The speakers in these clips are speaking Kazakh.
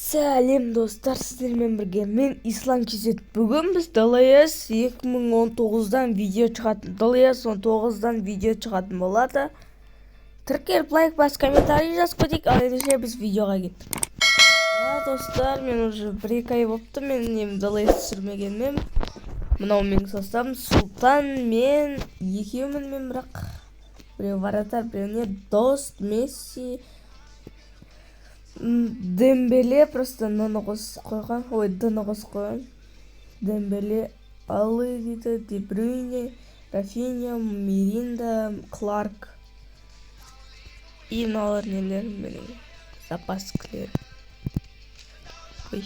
Сәлем достар, сіздермен бірге мен Ислам Кезет. Бүгін біз Далаяс 2019-дан видео шығатын, Далаяс 19-дан видео шығатын болады. Тіркеліп лайк бас, комментарий жазып кетейік, ал ендеше біз видеоға кеттік. Достар, мен уже 1-2 ай болыпты, мен Далаяс түсірмегенмін. Мынау менің составым Султан, мен екеумін, мен бірақ біреу Варатар, біреуіне Дост, Месси, Дембеле, просто ны қосып қойған, ды қосып қойған. Дембеле, Алы дейді, Де Брюйне, Рафиня, Миринда, Кларк. И мыналар нелер менің запаскілер. Ой.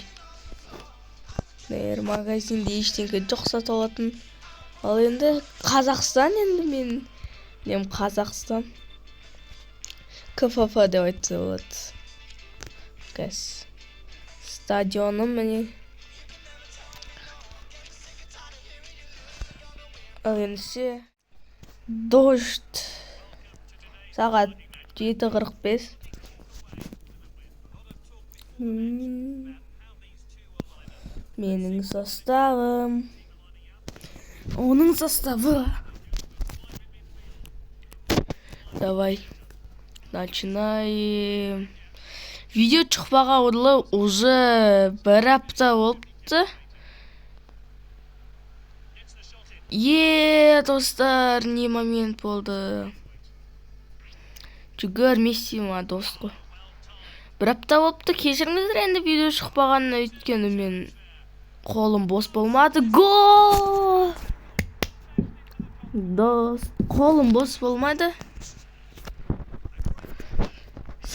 Магазинде ештеңке жоқ сатып алатын. Ал енді Қазақстан, енді мен Қазақстан. КФФ деп айтса болады. Стадионым міне. Ал ендіше Дождь сағат 7:45. Менің составым, оның составы. Давай начинаем. Видео шықпағалы уже 1 апта болыпты. Достар, не момент болды. Жүгір Месси ма дост қой. 1 апта болыпты, кешіріңіздер енді видео шықпағанына, өйткені мен қолым бос болмады. Гол! Дост, қолым бос болмады.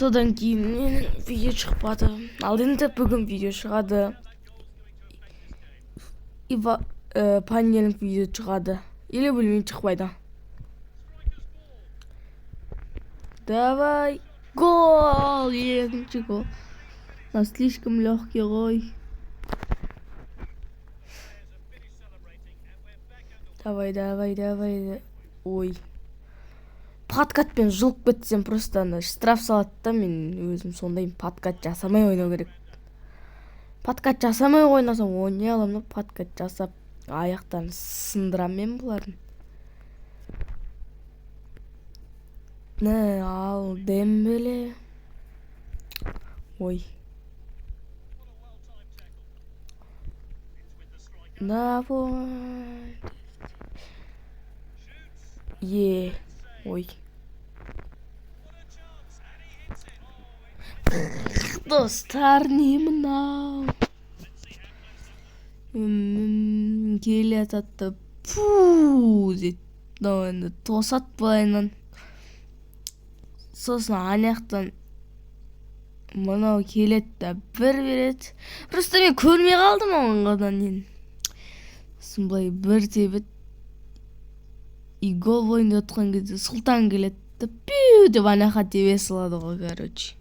Содан кейін менің видео шықпады. Ал енді бүгін видео шығады. Панелің видео шығады. Или білмейін, шықпайды. Давай. Гол! Екінші гол. Слишком легкий ғой. Давай. Ой. Подкатпен жұлып кетсем просто штраф салады да, мен өзім сондайым, подкат жасамай ойнау керек. Подкат жасамай ойнасам ойнай аламын, подкат жасап аяқтарын сындырам мен бұлардың. Ал Дембеле. Ой. Ой. Достар, не мынау? Келе ататты. Пуу дейді. Енді тосат былайынан. Сосын аяқтан мынау келетті, бір береді. Просто мен көрмей қалдым оңғадан нен. Сосын былай бір тебет. И гол бойында отқан кезде Султан келетті. Пиу деп анақа тебе салады ғой, короче.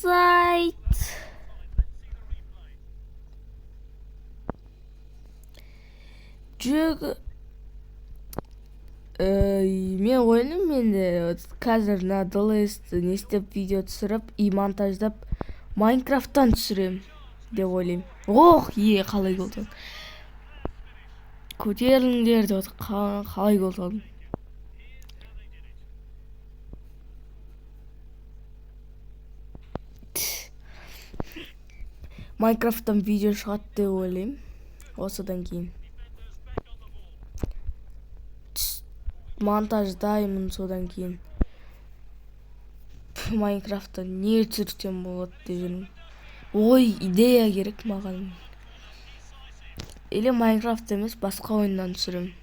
Сайт. Жүгі. Мен ойным, менде қазір Далаясты не істеп видео түсіріп, и монтаждап Майнкрафттан түсірем деп ойлайм. Қалай болды. Көтеріліңдер деп қалай болды. Майнкрафттан видео шығады деп ойлайм. Осыдан кейін монтаждаймын, содан кейін Майнкрафттан не түсірсем болады деп жүрмін. Идея керек маған. Или Майнкрафт емес, басқа ойыннан түсірем.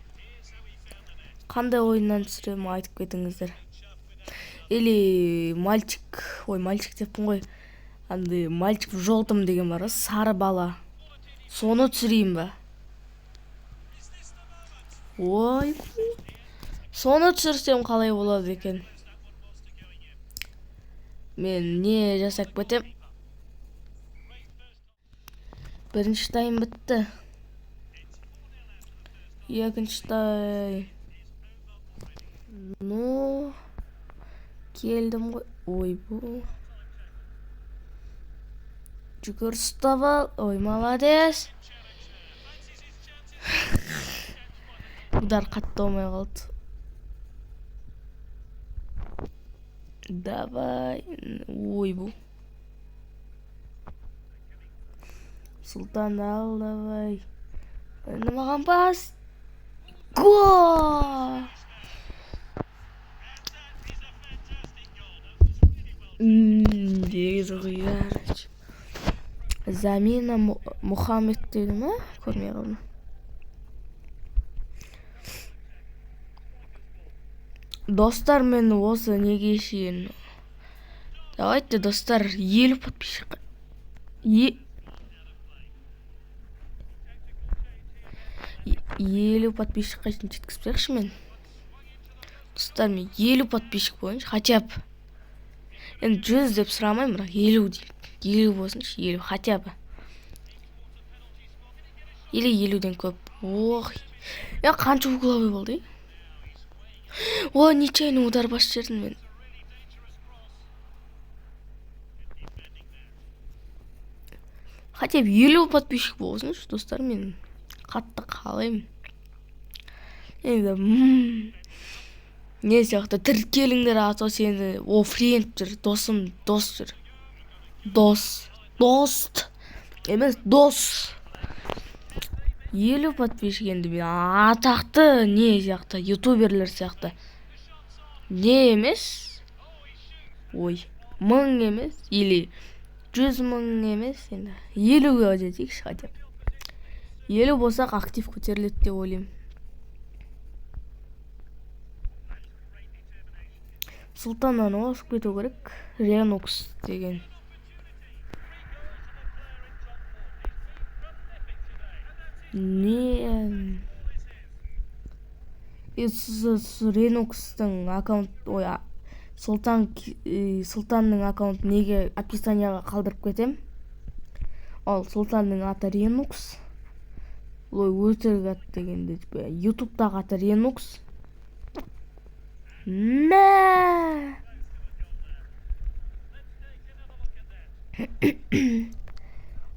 Қандай ойыннан түсірем, айтып кетіңіздер. Или мальчик деппін ғой. Андай мальчик в желтом деген бар, сары бала. Соны түсірейін ба? Соны түсірсем қалай болады екен? Мен не жасап кетем? Бірінші тайм бітті. Екінші тайм. келдім ғой. Ойбу. Жүгір ұстап ал. Ой, молодец. Удар қатты болмай қалды. Давай. Ойбу. Сұлтан ал, давай. Маған бас. Гол! Жарыч. Замина Мухаммед деді ма? Көрмей қалдым. Достар, мен осы неге шейін. Давайте, достар, 50 подписчик. 50 подписчикқа шейін жеткізбекші мен. Достар, мен 50 подписчик болайыншы, хотя бы. Енді 100 деп сұрамайым, бірақ 50 дейді. 50 болсыншы, 50, хотя бы. Или 50-ден көп. Ох. Қанша угловой болды? О, нечайный удар бас жердім мен. Хотя бы 50 подписчик болсыншы, достар, мен қатты қалайым. Енді не сияқты тіркеліңдер, ато сені френд жүр, досым, дос жүр. Дост емес, дос. 50 подписчик, енді мен атақты не сияқты, ютуберлер сияқты. Не емес? Ой, 1000 емес, или 100 000 емес, енді 50-ге жетейікші хотя бы. 50 болсақ актив көтеріледі деп ойлаймын. Сұлтаннан осып кету керек. Ренокс деген. Не? Ренокстың аккаунт, ой, Сұлтанның аккаунт неге описанияға қалдырып кетем. Ал Сұлтанның аты Ренокс. Ой, өтірік ат дегенде, ютубтағы аты Ренокс. Мә!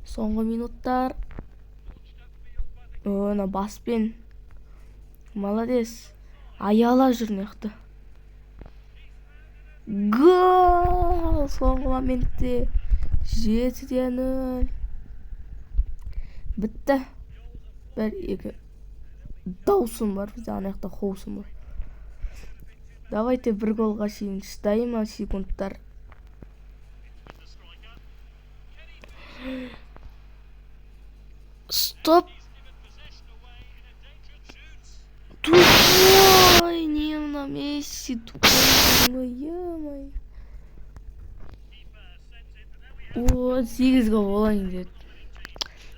Соңғы минуттар. Оны баспен. Молодец. Аяла жүр неқті. Гол! Соңғы моментте 7-0. Бітті. 1-2. Даусым бар, бізде анаяқта хоусым бар. Давайте бір голға шейін шыдайым, секундтар. Стоп! Тупой! Не на Месси, тупой! Ё-моё! О, 8 гол болайын деді.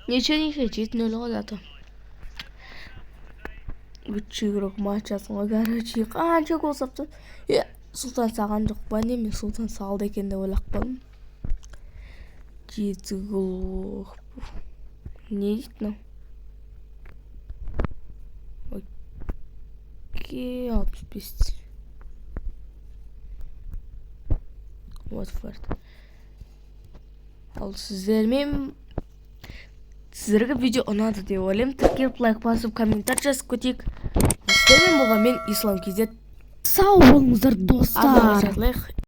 Неше 7-0 қалады. Үтші күрек матчасын ғой, короче, қанша гол сапты. Сұлтан саған жоқ па не, мен Сұлтан салды екен деп ойлап қалдым. 7 гол. Не дейді мынау? Окей, 65. Уотфорд. Ал сіздерге видео ұнады деп ойлаймын. Тіркеліп лайк басып, комментарий жазып кетейік. Сіздермен болған мен Ислам KZ. Сау болыңыздар, достар.